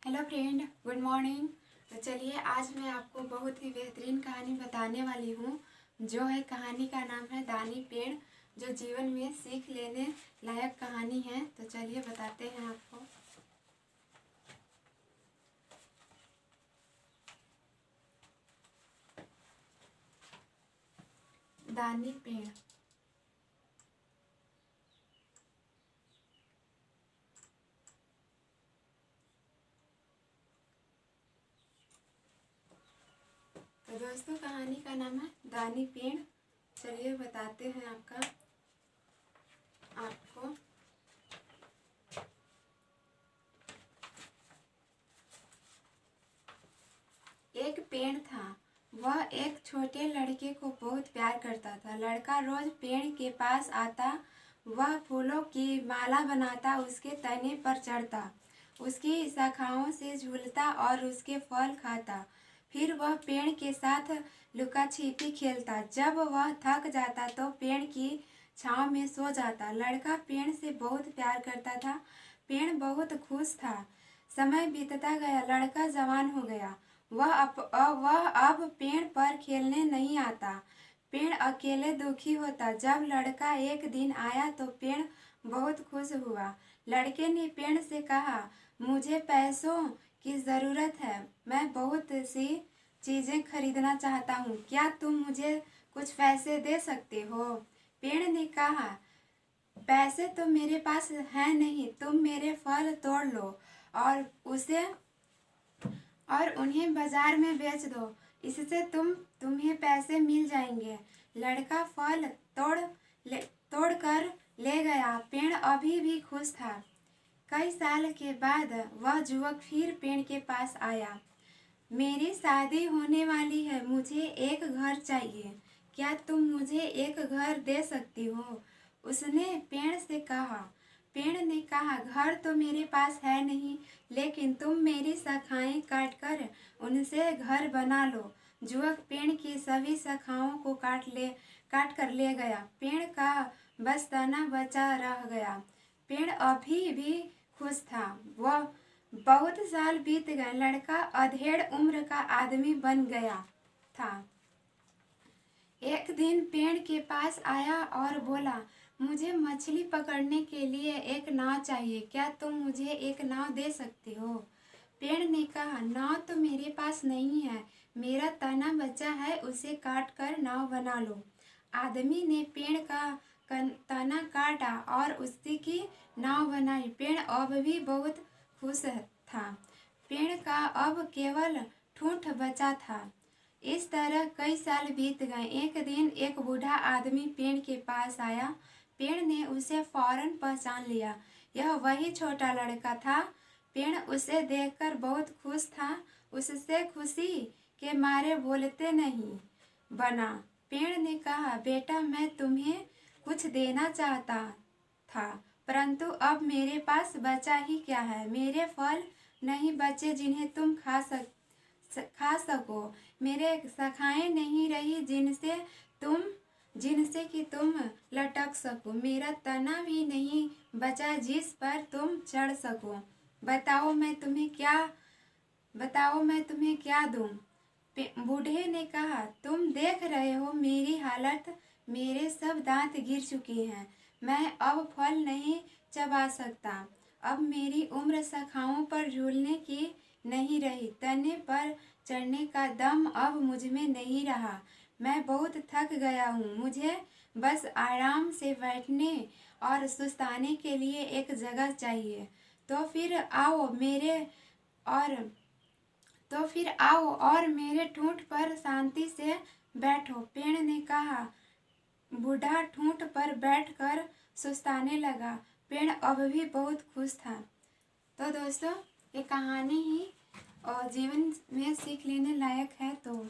Hello friend, good morning. तो चलिए आज मैं आपको बहुत ही बेहतरीन कहानी बताने वाली हूँ। जो है कहानी का नाम है दानी पेड़, जो जीवन में सीख लेने लायक कहानी है। तो चलिए बताते हैं आपको। दानी पेड़। तो दोस्तों कहानी का नाम है दानी पेड़। चलिए बताते हैं आपको। एक पेड़ था। वह एक छोटे लड़के को बहुत प्यार करता था। लड़का रोज पेड़ के पास आता, वह फूलों की माला बनाता, उसके तने पर चढ़ता, उसकी शाखाओं से झूलता और उसके फल खाता। फिर वह पेड़ के साथ लुका छिपी खेलता। जब वह थक जाता तो पेड़ की छांव में सो जाता। लड़का पेड़ से बहुत प्यार करता था। पेड़ बहुत खुश था। समय बीतता गया, लड़का जवान हो गया। वह अब पेड़ पर खेलने नहीं आता। पेड़ अकेले दुखी होता। जब लड़का एक दिन आया तो पेड़ बहुत खुश हुआ। लड़के ने पेड़ से कहा, मुझे पैसों की ज़रूरत है, मैं बहुत सी चीज़ें खरीदना चाहता हूँ, क्या तुम मुझे कुछ पैसे दे सकते हो? पेड़ ने कहा, पैसे तो मेरे पास हैं नहीं, तुम मेरे फल तोड़ लो और उसे और उन्हें बाजार में बेच दो, इससे तुम्हें पैसे मिल जाएंगे। लड़का फल तोड़ कर ले गया। पेड़ अभी भी खुश था। कई साल के बाद वह युवक फिर पेड़ के पास आया। मेरी शादी होने वाली है, मुझे एक घर चाहिए, क्या तुम मुझे एक घर दे सकती हो? उसने पेड़ से कहा। पेड़ ने कहा, घर तो मेरे पास है नहीं, लेकिन तुम मेरी शाखाएं काटकर उनसे घर बना लो। युवक पेड़ की सभी शाखाओं को काट कर ले गया। पेड़ का बस तना बचा रह गया। पेड़ अभी भी खुश था। वह बहुत साल बीत गए। लड़का अधेड़ उम्र का आदमी बन गया था। एक दिन पेड़ के पास आया और बोला, मुझे मछली पकड़ने के लिए एक नाव चाहिए, क्या तुम मुझे एक नाव दे सकते हो? पेड़ ने कहा, नाव तो मेरे पास नहीं है, मेरा तना बचा है, उसे काट कर नाव बना लो। आदमी ने पेड़ का तना काटा और उसी की नाव बनाई। पेड़ अब भी बहुत खुश था। पेड़ का अब केवल ठूंठ बचा था। इस तरह कई साल बीत गए। एक दिन एक बूढ़ा आदमी पेड़ के पास आया। पेड़ ने उसे फौरन पहचान लिया। यह वही छोटा लड़का था। पेड़ उसे देखकर बहुत खुश था। उससे खुशी के मारे बोलते नहीं बना। पेड़ ने कहा, बेटा मैं तुम्हें कुछ देना चाहता था, परंतु अब मेरे पास बचा ही क्या है। मेरे फल नहीं बचे जिन्हें तुम खा सको। मेरे शाखाएं नहीं रही जिनसे कि तुम लटक सको। मेरा तना भी नहीं बचा जिस पर तुम चढ़ सको। बताओ मैं तुम्हें क्या दूं? बूढ़े ने कहा, तुम देख रहे हो मेरी हालत, मेरे सब दांत गिर चुके हैं, मैं अब फल नहीं चबा सकता। अब मेरी उम्र शाखाओं पर झूलने की नहीं रही, तने पर चढ़ने का दम अब मुझमें नहीं रहा। मैं बहुत थक गया हूँ, मुझे बस आराम से बैठने और सुस्ताने के लिए एक जगह चाहिए। तो फिर आओ और मेरे ठूंठ पर शांति से बैठो। पेड़ ने कहा। बूढ़ा ठूंठ पर बैठकर सुस्ताने लगा। पेड़ अब भी बहुत खुश था। तो दोस्तों ये कहानी ही और जीवन में सीख लेने लायक है। तो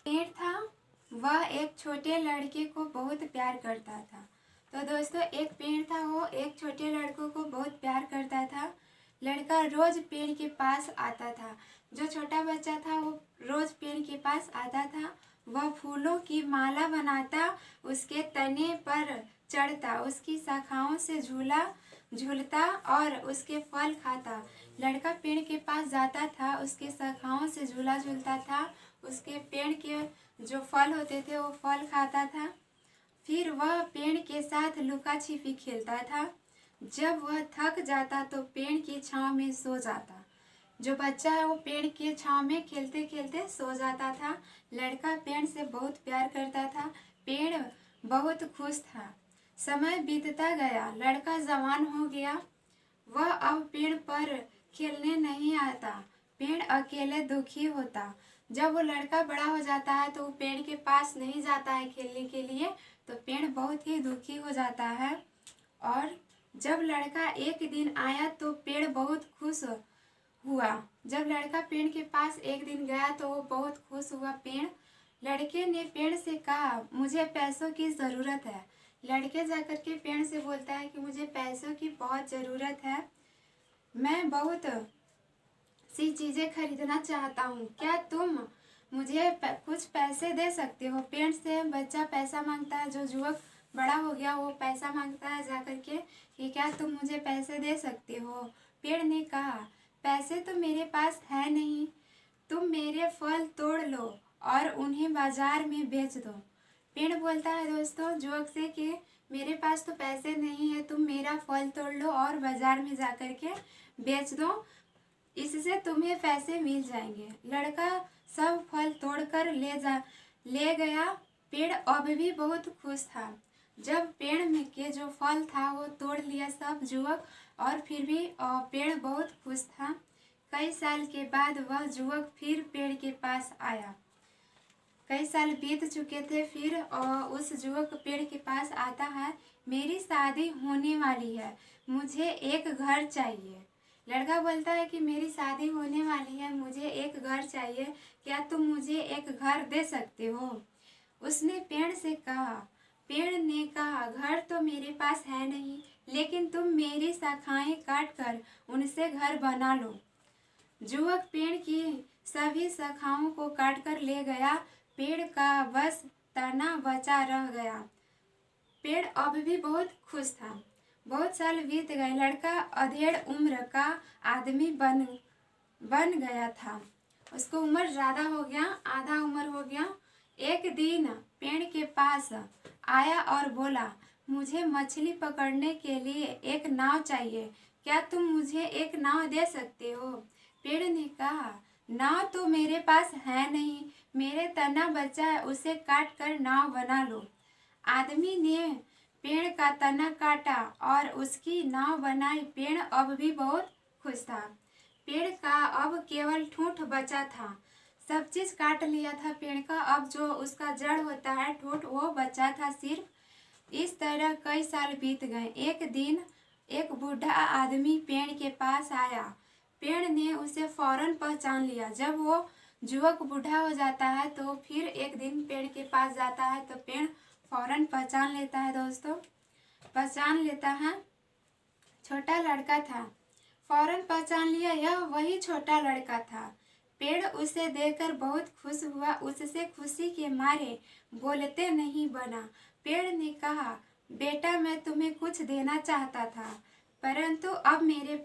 पेड़ था, वह एक छोटे लड़के को बहुत प्यार करता था। तो दोस्तों एक पेड़ था, वो एक छोटे लड़कों को बहुत प्यार करता था। लड़का रोज पेड़ के पास आता था। जो छोटा बच्चा था वो रोज पेड़ के पास आता था। वह फूलों की माला बनाता, उसके तने पर चढ़ता, उसकी शाखाओं से झूलता और उसके फल खाता। लड़का पेड़ के पास जाता था, उसके शाखाओं से झूला झूलता था, उसके पेड़ के जो फल होते थे वो फल खाता था। फिर वह पेड़ के साथ लुका छिपी खेलता था। जब वह थक जाता तो पेड़ की छांव में सो जाता। जो बच्चा है वो पेड़ के छांव में खेलते खेलते सो जाता था। लड़का पेड़ से बहुत प्यार करता था। पेड़ बहुत खुश था। समय बीतता गया, लड़का जवान हो गया। वह अब पेड़ पर खेलने नहीं आता। पेड़ अकेले दुखी होता। जब वो लड़का बड़ा हो जाता है तो वो पेड़ के पास नहीं जाता है खेलने के लिए, तो पेड़ बहुत ही दुखी हो जाता है। और जब लड़का एक दिन आया तो पेड़ बहुत खुश हुआ। जब लड़का पेड़ के पास एक दिन गया तो वो बहुत खुश हुआ। लड़के ने पेड़ से कहा, मुझे पैसों की ज़रूरत है। लड़के जाकर के पेड़ से बोलता है कि मुझे पैसों की बहुत ज़रूरत है, मैं बहुत सी चीज़ें खरीदना चाहता हूँ, क्या तुम मुझे कुछ पैसे दे सकते हो। पेड़ से बच्चा पैसा मांगता है, जो युवक बड़ा हो गया वो पैसा मांगता है जाकर के कि क्या तुम मुझे पैसे दे सकते हो। पेड़ ने कहा, पैसे तो मेरे पास है नहीं, तुम मेरे फल तोड़ लो और उन्हें बाजार में बेच दो। पेड़ बोलता है दोस्तों युवक से कि मेरे पास तो पैसे नहीं है, तुम मेरा फल तोड़ लो और बाजार में जाकर के बेच दो, इससे तुम्हें पैसे मिल जाएंगे। लड़का सब फल तोड़कर ले गया। पेड़ अब भी बहुत खुश था। जब पेड़ में के जो फल था वो तोड़ लिया सब युवक, और फिर भी पेड़ बहुत खुश था। कई साल के बाद वह युवक फिर पेड़ के पास आया। कई साल बीत चुके थे, फिर उस युवक पेड़ के पास आता है। मेरी शादी होने वाली है, मुझे एक घर चाहिए। लड़का बोलता है कि मेरी शादी होने वाली है, मुझे एक घर चाहिए, क्या तुम मुझे एक घर दे सकते हो। उसने पेड़ से कहा। पेड़ ने कहा, घर तो मेरे पास है नहीं, लेकिन तुम मेरी शाखाएं काट कर उनसे घर बना लो। युवक पेड़ की सभी शाखाओं को काटकर ले गया। पेड़ का बस तना बचा रह गया। पेड़ अब भी बहुत खुश था। बहुत साल बीत गए। लड़का अधेड़ उम्र का आदमी बन गया था। उसको उम्र ज़्यादा हो गया, आधा उम्र हो गया। एक दिन पेड़ के पास आया और बोला, मुझे मछली पकड़ने के लिए एक नाव चाहिए, क्या तुम मुझे एक नाव दे सकते हो। पेड़ ने कहा, नाव तो मेरे पास है नहीं, मेरे तना बचा है, उसे काट कर नाव बना लो। आदमी ने पेड़ का तना काटा और उसकी नाव बनाई। पेड़ अब भी बहुत खुश था। पेड़ का अब केवल ठूंठ बचा था। सब चीज काट लिया था पेड़ का, अब जो उसका जड़ होता है ठूंठ वो बचा था सिर्फ। इस तरह कई साल बीत गए। एक दिन एक बूढ़ा आदमी पेड़ के पास आया। पेड़ ने उसे फौरन पहचान लिया। जब वो युवक बूढ़ा हो जाता है तो फिर एक दिन पेड़ के पास जाता है तो पेड़ फौरन पहचान लेता है। दोस्तों पहचान लेता है। छोटा लड़का था, फौरन पहचान लिया, यह वही छोटा लड़का था। पेड़ उसे देखकर बहुत खुश हुआ, उससे खुशी के मारे बोलते नहीं बना। पेड़ ने कहा, बेटा मैं तुम्हें कुछ देना चाहता था, परंतु अब मेरे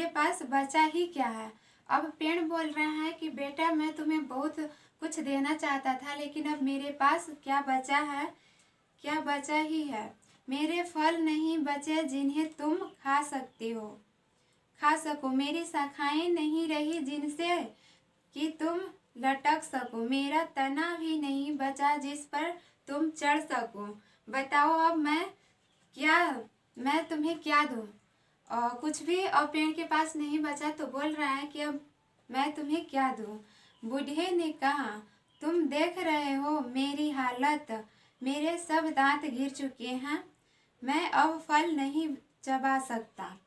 पास बचा ही क्या है। अब पेड़ बोल रहा है कि बेटा मैं तुम्हें बहुत कुछ देना चाहता था, लेकिन अब मेरे पास क्या बचा है, क्या बचा ही है। मेरे फल नहीं बचे जिन्हें तुम खा सको, मेरी शाखाएं नहीं रही जिनसे कि तुम लटक सको, मेरा तना भी नहीं बचा जिस पर तुम चढ़ सको। बताओ अब मैं तुम्हें क्या दूं। और कुछ भी और पेड़ के पास नहीं बचा तो बोल रहा है कि अब मैं तुम्हें क्या दूं। बूढ़े ने कहा, तुम देख रहे हो मेरी हालत, मेरे सब दांत गिर चुके हैं, मैं अब फल नहीं चबा सकता।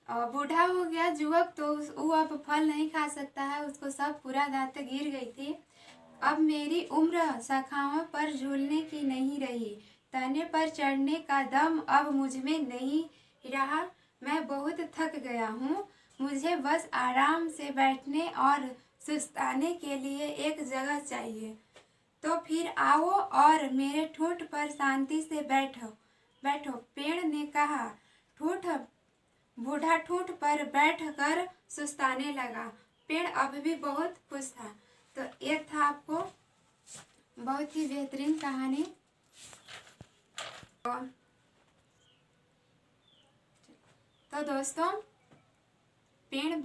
और बूढ़ा हो गया युवक तो वो अब फल नहीं खा सकता है, उसको सब पूरा दांत गिर गई थी। अब मेरी उम्र शाखाओं पर झूलने की नहीं रही, तने पर चढ़ने का दम अब मुझ में नहीं रहा, मैं बहुत थक गया हूँ, मुझे बस आराम से बैठने और सुस्ताने के लिए एक जगह चाहिए। तो फिर आओ और मेरे ठूंठ पर शांति से बैठो। पेड़ ने कहा, ठूंठ बूढ़ा ठूंठ पर बैठकर सुस्ताने लगा। पेड़ अब भी बहुत खुश था। तो ये था आपको बहुत ही बेहतरीन कहानी। तो दोस्तों पेड़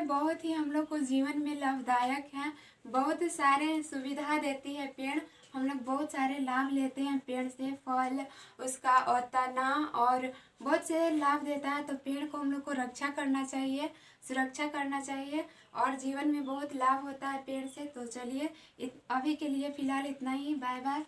बहुत ही हम लोग को जीवन में लाभदायक है। बहुत सारे सुविधा देती है पेड़। हम लोग बहुत सारे लाभ लेते हैं पेड़ से, फल, उसका और तना और बहुत से लाभ देता है। तो पेड़ को हम लोग को रक्षा करना चाहिए, सुरक्षा करना चाहिए और जीवन में बहुत लाभ होता है पेड़ से। तो चलिए अभी के लिए फ़िलहाल इतना ही। Bye bye.